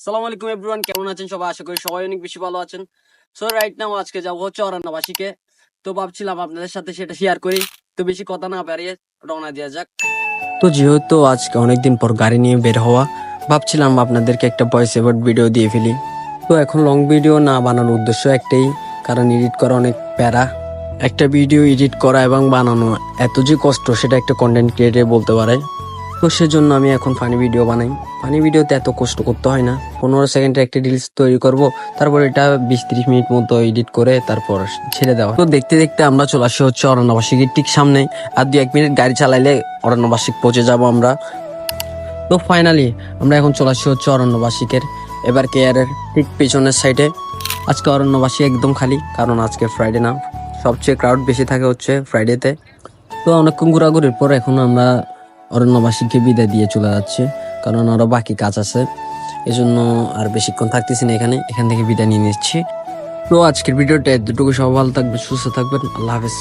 সালাম আলাইকুম এভরিওয়ান, কেমন আছেন সবাই? আশা করি সবাই অনেক বেশি ভালো আছেন। সো রাইট নাও আজকে যাবো হচ্ছে অরণ্যবাসীকে। তো ভাবছিলাম আপনাদের সাথে সেটা শেয়ার করি। তো বেশি কথা না বাড়িয়ে রওনা দেওয়া যাক। তো যেহেতু আজকে অনেকদিন পর গাড়ি নিয়ে বের হওয়া, ভাবছিলাম আপনাদেরকে একটা ভয়েস ওভার ভিডিও দিয়ে ফেলি। তো এখন লং ভিডিও না বানানোর উদ্দেশ্য একটাই, কারণ এডিট করা অনেক প্যারা। একটা ভিডিও এডিট করা এবং বানানো এত যে কষ্ট, সেটা একটা কন্টেন্ট ক্রিয়েটর বলতে পারে। তো সেজন্য আমি এখন ফানি ভিডিও বানাই। ফানি ভিডিওতে এত কষ্ট করতে হয় না। 15 সেকেন্ডের একটা রিলস তৈরি করব, তারপর এটা 20-30 মিনিট মতো এডিট করে তারপর ছেড়ে দেওয়া। তো দেখতে দেখতে আমরা চলে আসি হচ্ছে অরণ্যবাসীর ঠিক সামনে। আর 2-1 মিনিট গাড়ি চালাইলে অরণ্যবাসী পৌঁছে যাব আমরা। তো ফাইনালি আমরা এখন চলে আসি হচ্ছে অরণ্যবাসীকের এবার কেয়ারের ঠিক পেছনের সাইডে। আজকে অরণ্যবাসী একদম খালি, কারণ আজকে ফ্রাইডে না, সবচেয়ে ক্রাউড বেশি থাকে হচ্ছে ফ্রাইডেতে। তো অনেকক্ষণ ঘোরাঘুরির পর এখন আমরা অরণ্যবাসীকে বিদায় দিয়ে চলে যাচ্ছে, কারণ আরো বাকি কাজ আছে। এজন্য আর বেশিক্ষণ থাকতেছি না, এখান থেকে বিদায় নিয়ে নিচ্ছি। তো আজকের ভিডিওটা এতটুকু। সবাই ভালো থাকবেন, সুস্থ থাকবেন, আল্লাহ হাফেজ।